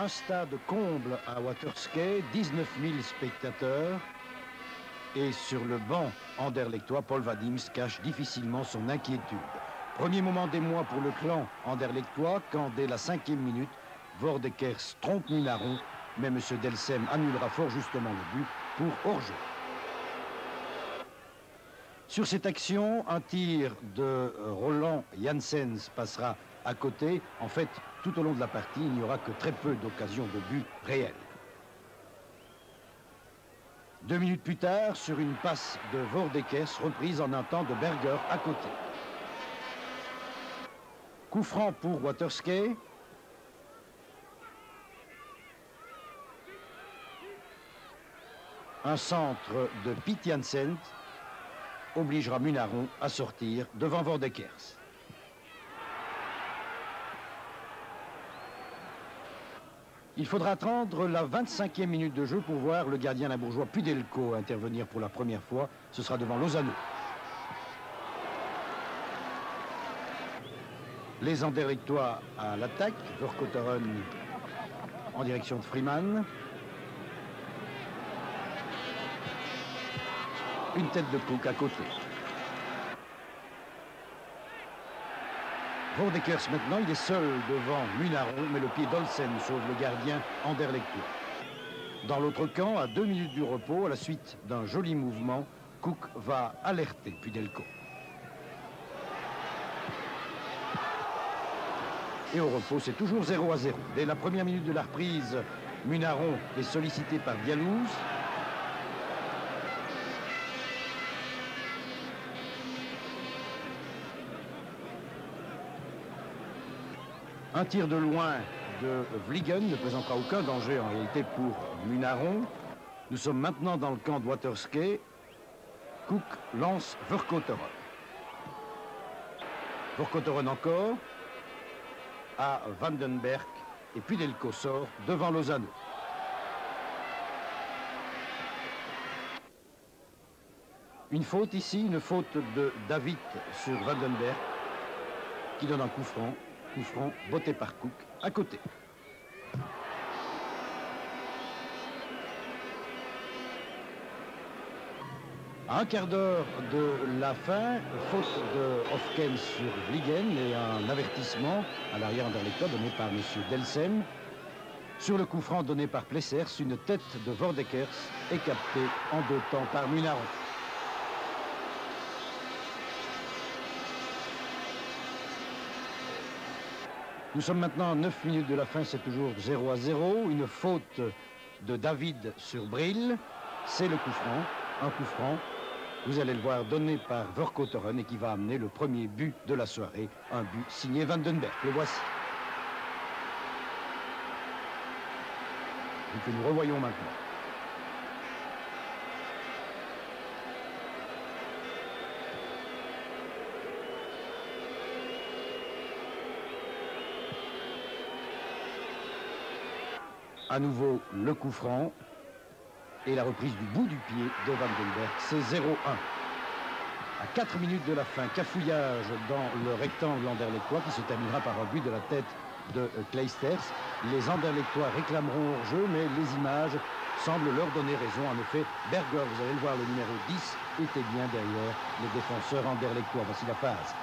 Un stade comble à Waterskei, 19 000 spectateurs. Et sur le banc anderlechtois, Paul Wadims cache difficilement son inquiétude. Premier moment d'émoi pour le clan anderlechtois quand dès la 5e minute, Vordekers trompe Munaron, mais M. Delsem annulera fort justement le but pour hors-jeu. Sur cette action, un tir de Roland Janssens passera à côté. En fait, tout au long de la partie, il n'y aura que très peu d'occasions de but réelles. 2 minutes plus tard, sur une passe de Vordekers, reprise en un temps de Berger à côté. Coup franc pour Waterskei. Un centre de Piet Janssens obligera Munaron à sortir devant Vordekers. Il faudra attendre la 25e minute de jeu pour voir le gardien limbourgeois Pudelko intervenir pour la première fois. Ce sera devant Lozano. Les anderlechtois à l'attaque. Vercotteren en direction de Freeman. Une tête de Cook à côté. Vordekers maintenant, il est seul devant Munaron, mais le pied d'Olsen sauve le gardien anderlechtois. Dans l'autre camp, à 2 minutes du repos, à la suite d'un joli mouvement, Cook va alerter Pudelko. Et au repos, c'est toujours 0-0. Dès la première minute de la reprise, Munaron est sollicité par Bialouz. Un tir de loin de Vliegen ne présentera aucun danger en réalité pour Munaron. Nous sommes maintenant dans le camp de Waterskei. Cook lance Vercotteren. Vercotteren encore à Vandenberg et Pudelko sort devant Lozano. Une faute ici, une faute de David sur Vandenberg qui donne un coup franc. Coup franc botté par Cook à côté. À un quart d'heure de la fin, faute de Hofken sur Vliegen et un avertissement à l'arrière anderlechtois donné par M. Delsem. Sur le coup franc donné par Plessers, une tête de Vordekers est captée en 2 temps par Munaron. Nous sommes maintenant à 9 minutes de la fin, c'est toujours 0-0. Une faute de David sur Brill. C'est le coup franc, un coup franc. Vous allez le voir donné par Vercotteren et qui va amener le premier but de la soirée. Un but signé Vandenberg. Le voici. Et que nous revoyons maintenant. À nouveau, le coup franc et la reprise du bout du pied de Vandenberg. C'est 0-1. À 4 minutes de la fin, cafouillage dans le rectangle anderlechtois qui se terminera par un but de la tête de Kleisters. Les anderlechtois réclameront hors-jeu, mais les images semblent leur donner raison. En effet, Berger, vous allez le voir, le numéro 10, était bien derrière les défenseurs anderlechtois. Voici la phase.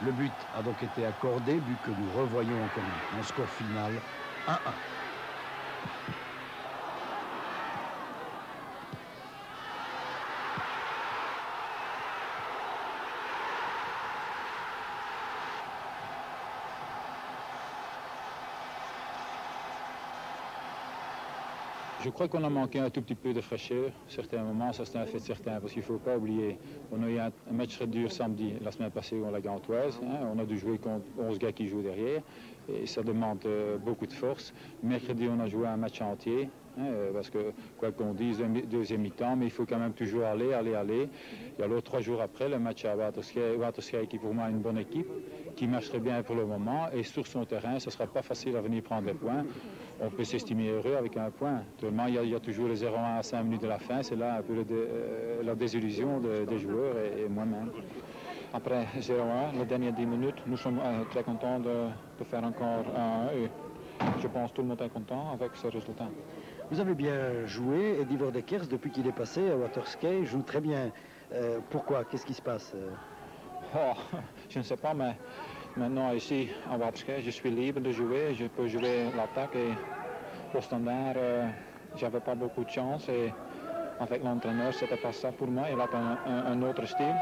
Le but a donc été accordé, but que nous revoyons encore un score final 1-1. Je crois qu'on a manqué un tout petit peu de fraîcheur. Certains moments, ça c'est un fait certain, parce qu'il ne faut pas oublier. On a eu un match très dur samedi, la semaine passée, où on l'a gantoise. On a dû jouer contre 11 gars qui jouent derrière. Et ça demande beaucoup de force. Mercredi, on a joué un match entier. Parce que, quoi qu'on dise, deuxième mi-temps, mais il faut quand même toujours aller. Et alors, 3 jours après, le match à Waterskei, qui pour moi est une bonne équipe, qui marcherait bien pour le moment. Et sur son terrain, ce ne sera pas facile à venir prendre les points. on peut s'estimer heureux avec un point. Seulement, il y a toujours le 0-1 à 5 minutes de la fin. C'est là un peu la désillusion des joueurs et moi-même. Après 0-1, les dernières 10 minutes, nous sommes très contents de faire encore 1-1 et je pense que tout le monde est content avec ce résultat. Vous avez bien joué et Divor Dekers, depuis qu'il est passé à Waterskei, joue très bien. Pourquoi? Qu'est-ce qui se passe? Oh, je ne sais pas, mais maintenant ici à Waterskei, je suis libre de jouer. Je peux jouer l'attaque et au standard, j'avais pas beaucoup de chance et avec l'entraîneur, c'était pas ça pour moi. Il a un autre style.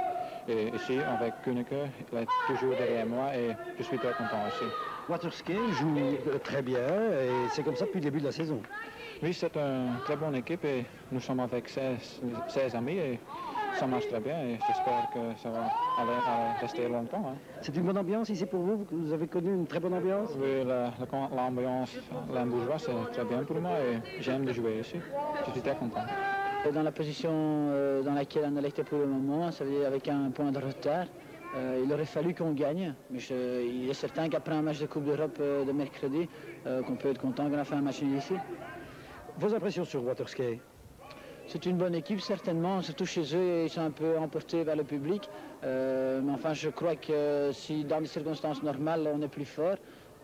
Et ici, avec Kunneke, il est toujours derrière moi et je suis très content ici. Waterskei joue très bien et c'est comme ça depuis le début de la saison. Oui, c'est une très bonne équipe et nous sommes avec 16 amis et ça marche très bien et j'espère que ça va aller rester longtemps. Hein. C'est une bonne ambiance ici pour vous? Vous avez connu une très bonne ambiance? Oui, l'ambiance limbourgeois, c'est très bien pour moi et j'aime de jouer ici. Je suis très content. Dans la position dans laquelle on est pour le moment, ça veut dire avec un point de retard, il aurait fallu qu'on gagne. Mais il est certain qu'après un match de Coupe d'Europe de mercredi, qu'on peut être content qu'on a fait un match nul ici. Vos impressions sur Waterskei? C'est une bonne équipe, certainement, surtout chez eux, ils sont un peu emportés vers le public. Mais enfin, je crois que si dans des circonstances normales, on est plus fort.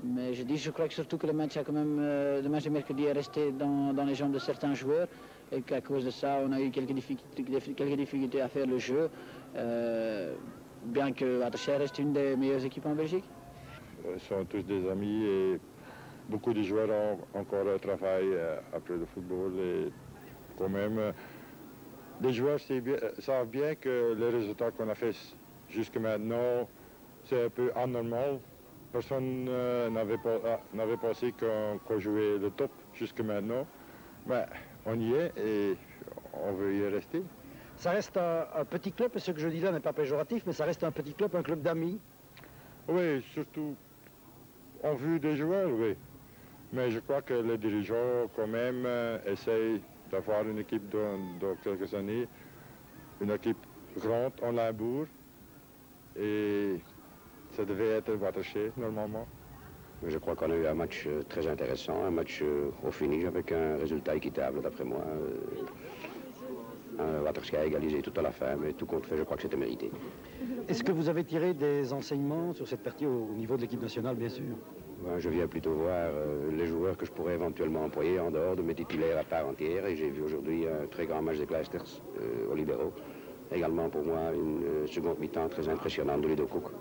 Mais je crois que surtout que le match de mercredi est resté dans les jambes de certains joueurs et qu'à cause de ça, on a eu quelques difficultés à faire le jeu, bien que Waterskei reste une des meilleures équipes en Belgique. Ils sont tous des amis et beaucoup de joueurs ont encore un travail après le football et quand même, les joueurs savent bien que les résultats qu'on a fait jusque maintenant, c'est un peu anormal. Personne n'avait pensé qu'on jouait le top jusque maintenant. Mais on y est et on veut y rester. Ça reste un petit club, et ce que je dis là n'est pas péjoratif, mais ça reste un petit club, un club d'amis. Oui, surtout en vue des joueurs, oui. Mais je crois que les dirigeants, quand même, essayent d'avoir une équipe dans quelques années, une équipe grande en Limbourg. Et ça devait être Waterskei, normalement. Je crois qu'on a eu un match très intéressant, un match au finish avec un résultat équitable, d'après moi. Waterskei a égalisé tout à la fin, mais tout compte fait, je crois que c'était mérité. Est-ce que vous avez tiré des enseignements sur cette partie au niveau de l'équipe nationale, bien sûr? Je viens plutôt voir les joueurs que je pourrais éventuellement employer en dehors de mes titulaires à part entière. Et j'ai vu aujourd'hui un très grand match des Kleisters aux libéraux. Également pour moi une seconde mi-temps très impressionnante de Ludo Cook.